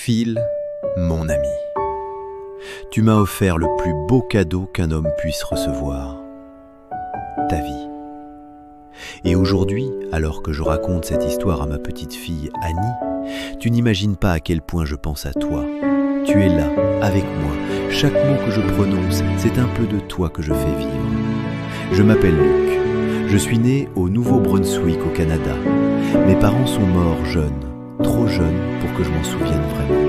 Phil, mon ami, tu m'as offert le plus beau cadeau qu'un homme puisse recevoir, ta vie. Et aujourd'hui, alors que je raconte cette histoire à ma petite fille Annie, tu n'imagines pas à quel point je pense à toi. Tu es là, avec moi. Chaque mot que je prononce, c'est un peu de toi que je fais vivre. Je m'appelle Luc. Je suis né au Nouveau-Brunswick, au Canada. Mes parents sont morts jeunes, trop jeunes pour que je m'en souvienne vraiment.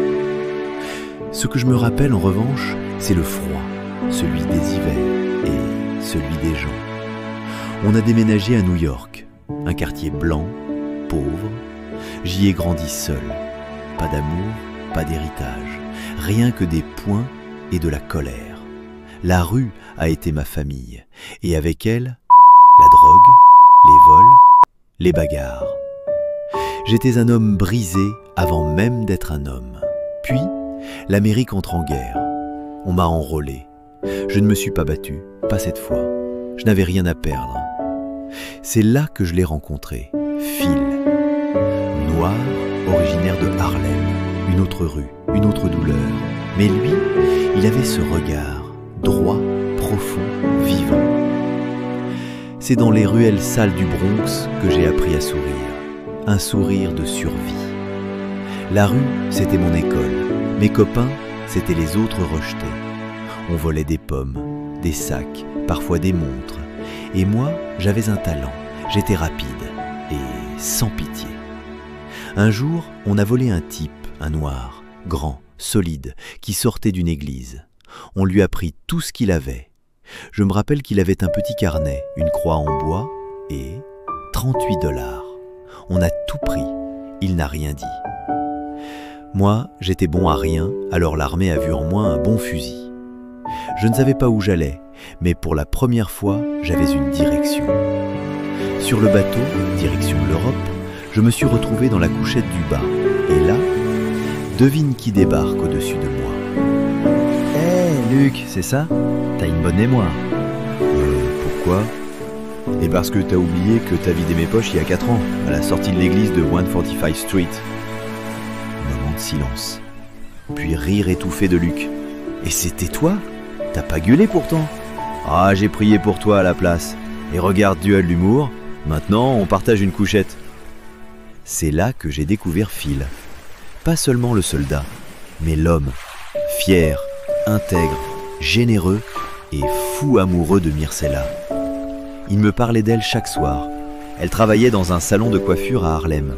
Ce que je me rappelle en revanche, c'est le froid, celui des hivers et celui des gens. On a déménagé à New York, un quartier blanc, pauvre. J'y ai grandi seul. Pas d'amour, pas d'héritage, rien que des poings et de la colère. La rue a été ma famille, et avec elle, la drogue, les vols, les bagarres. J'étais un homme brisé avant même d'être un homme. Puis, l'Amérique entre en guerre. On m'a enrôlé. Je ne me suis pas battu, pas cette fois. Je n'avais rien à perdre. C'est là que je l'ai rencontré, Phil. Noir, originaire de Harlem, une autre rue, une autre douleur. Mais lui, il avait ce regard, droit, profond, vivant. C'est dans les ruelles sales du Bronx que j'ai appris à sourire. Un sourire de survie. La rue, c'était mon école. Mes copains, c'étaient les autres rejetés. On volait des pommes, des sacs, parfois des montres. Et moi, j'avais un talent. J'étais rapide et sans pitié. Un jour, on a volé un type, un noir, grand, solide, qui sortait d'une église. On lui a pris tout ce qu'il avait. Je me rappelle qu'il avait un petit carnet, une croix en bois et 38 $. On a tout pris. Il n'a rien dit. Moi, j'étais bon à rien, alors l'armée a vu en moi un bon fusil. Je ne savais pas où j'allais, mais pour la première fois, j'avais une direction. Sur le bateau, direction l'Europe, je me suis retrouvé dans la couchette du bas. Et là, devine qui débarque au-dessus de moi. Hé, Luc, c'est ça? T'as une bonne mémoire. Pourquoi? Et parce que t'as oublié que t'as vidé mes poches il y a 4 ans, à la sortie de l'église de 145 Street. Moment de silence. Puis rire étouffé de Luc. Et c'était toi? T'as pas gueulé pourtant? Ah, j'ai prié pour toi à la place. Et regarde, duel d'humour, maintenant on partage une couchette. C'est là que j'ai découvert Phil. Pas seulement le soldat, mais l'homme. Fier, intègre, généreux et fou amoureux de Myrcella. Il me parlait d'elle chaque soir. Elle travaillait dans un salon de coiffure à Harlem.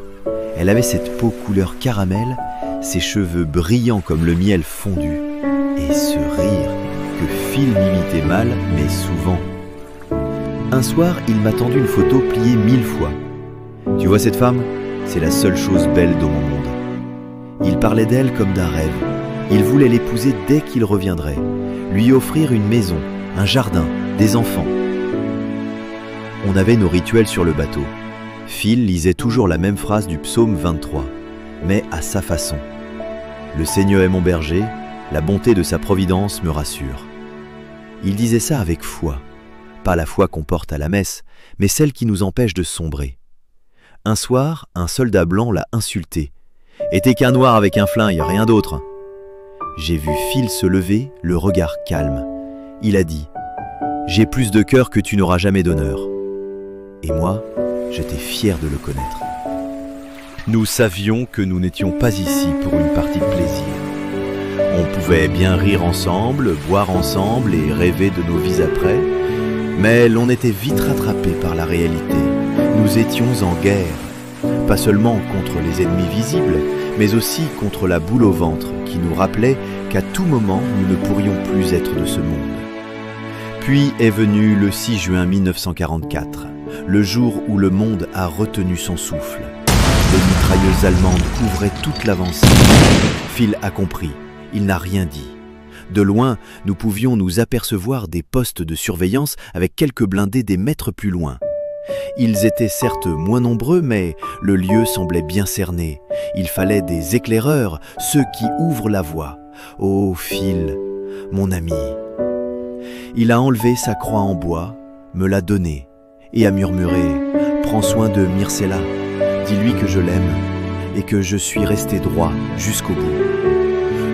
Elle avait cette peau couleur caramel, ses cheveux brillants comme le miel fondu, et ce rire que Phil m'imitait mal, mais souvent. Un soir, il m'a tendu une photo pliée 1000 fois. Tu vois cette femme? C'est la seule chose belle dans mon monde. Il parlait d'elle comme d'un rêve. Il voulait l'épouser dès qu'il reviendrait, lui offrir une maison, un jardin, des enfants. On avait nos rituels sur le bateau. Phil lisait toujours la même phrase du psaume 23, mais à sa façon. Le Seigneur est mon berger, la bonté de sa providence me rassure. Il disait ça avec foi, pas la foi qu'on porte à la messe, mais celle qui nous empêche de sombrer. Un soir, un soldat blanc l'a insulté. « Et t'es qu'un noir avec un flingue, rien d'autre !» J'ai vu Phil se lever, le regard calme. Il a dit « J'ai plus de cœur que tu n'auras jamais d'honneur. » Et moi, j'étais fier de le connaître. Nous savions que nous n'étions pas ici pour une partie de plaisir. On pouvait bien rire ensemble, boire ensemble et rêver de nos vies après, mais l'on était vite rattrapé par la réalité. Nous étions en guerre, pas seulement contre les ennemis visibles, mais aussi contre la boule au ventre qui nous rappelait qu'à tout moment nous ne pourrions plus être de ce monde. Puis est venu le 6 juin 1944, le jour où le monde a retenu son souffle. Les mitrailleuses allemandes couvraient toute l'avancée. Phil a compris, il n'a rien dit. De loin, nous pouvions nous apercevoir des postes de surveillance avec quelques blindés des mètres plus loin. Ils étaient certes moins nombreux, mais le lieu semblait bien cerné. Il fallait des éclaireurs, ceux qui ouvrent la voie. Oh Phil, mon ami. Il a enlevé sa croix en bois, me l'a donnée, et a murmuré « Prends soin de Myrcella, dis-lui que je l'aime. et que je suis resté droit jusqu'au bout.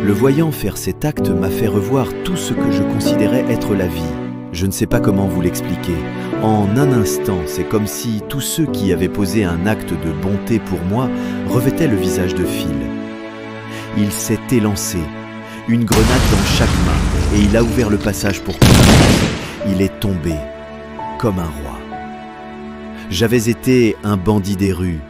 Le voyant faire cet acte m'a fait revoir tout ce que je considérais être la vie. Je ne sais pas comment vous l'expliquer. En un instant, c'est comme si tous ceux qui avaient posé un acte de bonté pour moi revêtaient le visage de Phil. Il s'est élancé, une grenade dans chaque main, et il a ouvert le passage pour qu'on avance. Il est tombé comme un roi. J'avais été un bandit des rues,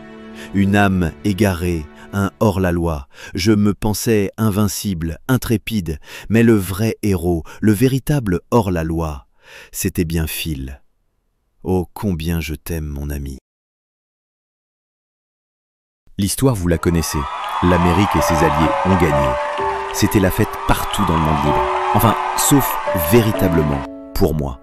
une âme égarée, un hors-la-loi. Je me pensais invincible, intrépide, mais le vrai héros, le véritable hors-la-loi, c'était bien Phil. Oh, combien je t'aime, mon ami. L'histoire, vous la connaissez. L'Amérique et ses alliés ont gagné. C'était la fête partout dans le monde libre. Enfin, sauf véritablement pour moi.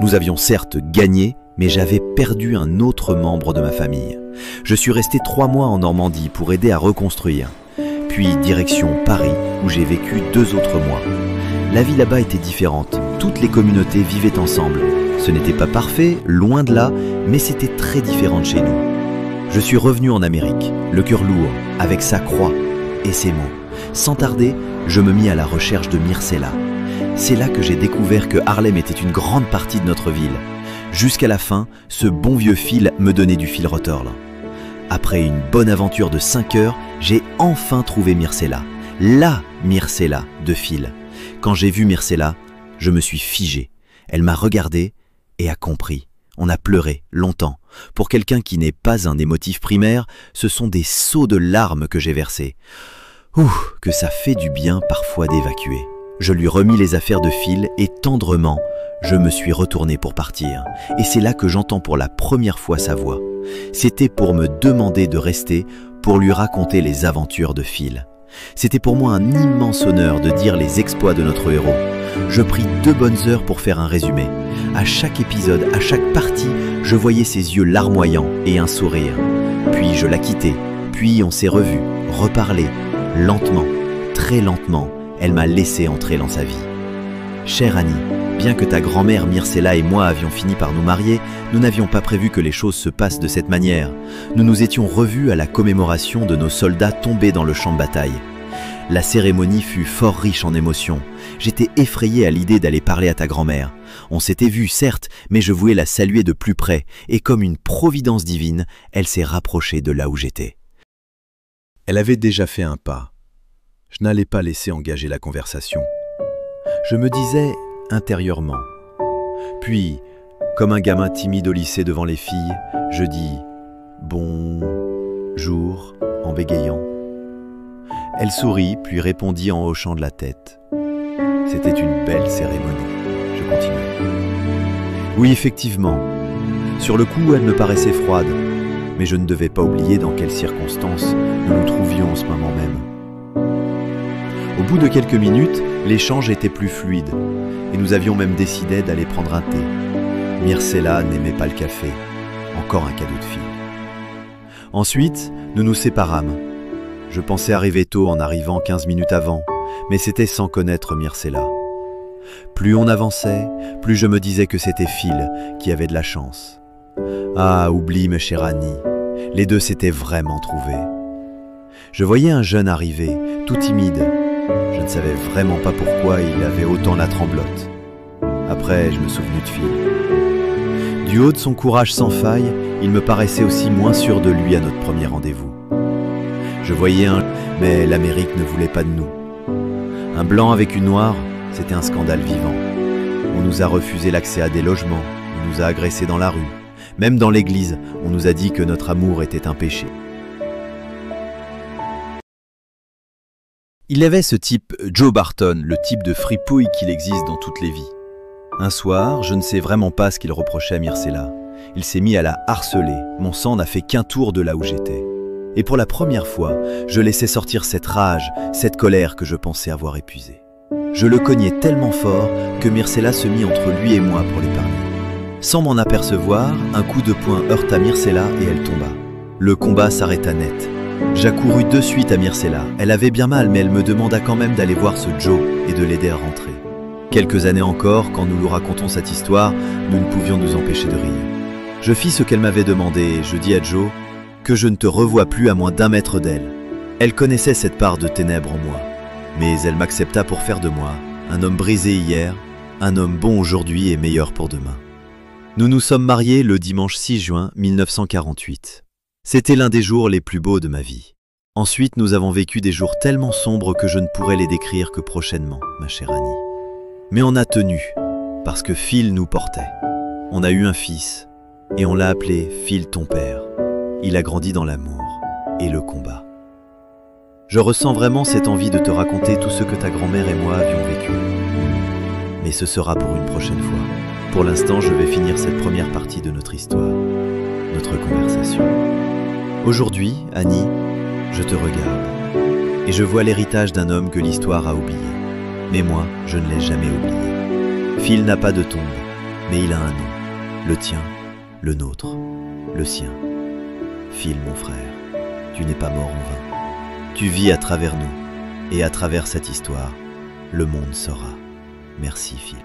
Nous avions certes gagné, mais j'avais perdu un autre membre de ma famille. Je suis resté 3 mois en Normandie pour aider à reconstruire. Puis direction Paris, où j'ai vécu 2 autres mois. La vie là-bas était différente. Toutes les communautés vivaient ensemble. Ce n'était pas parfait, loin de là, mais c'était très différent de chez nous. Je suis revenu en Amérique, le cœur lourd, avec sa croix et ses mots. Sans tarder, je me mis à la recherche de Myrcella. C'est là que j'ai découvert que Harlem était une grande partie de notre ville. Jusqu'à la fin, ce bon vieux Phil me donnait du fil retordre. Après une bonne aventure de 5 heures, j'ai enfin trouvé Myrcella. La Myrcella de Phil. Quand j'ai vu Myrcella, je me suis figé. Elle m'a regardé et a compris. On a pleuré longtemps. Pour quelqu'un qui n'est pas un émotif primaire, ce sont des seaux de larmes que j'ai versés. Ouh, que ça fait du bien parfois d'évacuer. Je lui remis les affaires de Phil et tendrement, je me suis retourné pour partir. Et c'est là que j'entends pour la première fois sa voix. C'était pour me demander de rester, pour lui raconter les aventures de Phil. C'était pour moi un immense honneur de dire les exploits de notre héros. Je pris 2 bonnes heures pour faire un résumé. À chaque épisode, à chaque partie, je voyais ses yeux larmoyants et un sourire. Puis je la quittais, puis on s'est revus, reparlé, lentement, très lentement, elle m'a laissé entrer dans sa vie. Chère Annie, bien que ta grand-mère Myrcella et moi avions fini par nous marier, nous n'avions pas prévu que les choses se passent de cette manière. Nous nous étions revus à la commémoration de nos soldats tombés dans le champ de bataille. La cérémonie fut fort riche en émotions. J'étais effrayé à l'idée d'aller parler à ta grand-mère. On s'était vus, certes, mais je voulais la saluer de plus près, et comme une providence divine, elle s'est rapprochée de là où j'étais. Elle avait déjà fait un pas. Je n'allais pas laisser engager la conversation. Je me disais intérieurement. Puis, comme un gamin timide au lycée devant les filles, je dis « bonjour » en bégayant. Elle sourit, puis répondit en hochant de la tête. C'était une belle cérémonie. Je continuai. Oui, effectivement. Sur le coup, elle me paraissait froide, mais je ne devais pas oublier dans quelles circonstances nous nous trouvions en ce moment même. Au bout de quelques minutes, l'échange était plus fluide, et nous avions même décidé d'aller prendre un thé. Myrcella n'aimait pas le café, encore un cadeau de fille. Ensuite, nous nous séparâmes. Je pensais arriver tôt en arrivant 15 minutes avant, mais c'était sans connaître Myrcella. Plus on avançait, plus je me disais que c'était Phil qui avait de la chance. Ah, oublie, ma chère Annie, les deux s'étaient vraiment trouvés. Je voyais un jeune arriver, tout timide. Je ne savais vraiment pas pourquoi il avait autant la tremblote. Après, je me souvenus de Phil. Du haut de son courage sans faille, il me paraissait aussi moins sûr de lui à notre premier rendez-vous. Je voyais un... mais l'Amérique ne voulait pas de nous. Un blanc avec une noire, c'était un scandale vivant. On nous a refusé l'accès à des logements, on nous a agressés dans la rue. Même dans l'église, on nous a dit que notre amour était un péché. Il y avait ce type Joe Barton, le type de fripouille qu'il existe dans toutes les vies. Un soir, je ne sais vraiment pas ce qu'il reprochait à Myrcella. Il s'est mis à la harceler. Mon sang n'a fait qu'un tour de là où j'étais. Et pour la première fois, je laissais sortir cette rage, cette colère que je pensais avoir épuisée. Je le cognais tellement fort que Myrcella se mit entre lui et moi pour l'épargner. Sans m'en apercevoir, un coup de poing heurta Myrcella et elle tomba. Le combat s'arrêta net. J'accourus de suite à Myrcella. Elle avait bien mal, mais elle me demanda quand même d'aller voir ce Joe et de l'aider à rentrer. Quelques années encore, quand nous nous racontons cette histoire, nous ne pouvions nous empêcher de rire. Je fis ce qu'elle m'avait demandé et je dis à Joe que je ne te revoie plus à moins d'1 mètre d'elle. Elle connaissait cette part de ténèbres en moi, mais elle m'accepta pour faire de moi un homme brisé hier, un homme bon aujourd'hui et meilleur pour demain. Nous nous sommes mariés le dimanche 6 juin 1948. C'était l'un des jours les plus beaux de ma vie. Ensuite, nous avons vécu des jours tellement sombres que je ne pourrais les décrire que prochainement, ma chère Annie. Mais on a tenu, parce que Phil nous portait. On a eu un fils, et on l'a appelé Phil ton père. Il a grandi dans l'amour et le combat. Je ressens vraiment cette envie de te raconter tout ce que ta grand-mère et moi avions vécu. Mais ce sera pour une prochaine fois. Pour l'instant, je vais finir cette première partie de notre histoire, notre conversation. Aujourd'hui, Annie, je te regarde, et je vois l'héritage d'un homme que l'histoire a oublié. Mais moi, je ne l'ai jamais oublié. Phil n'a pas de tombe, mais il a un nom. Le tien, le nôtre, le sien. Phil, mon frère, tu n'es pas mort en vain. Tu vis à travers nous, et à travers cette histoire, le monde saura. Merci, Phil.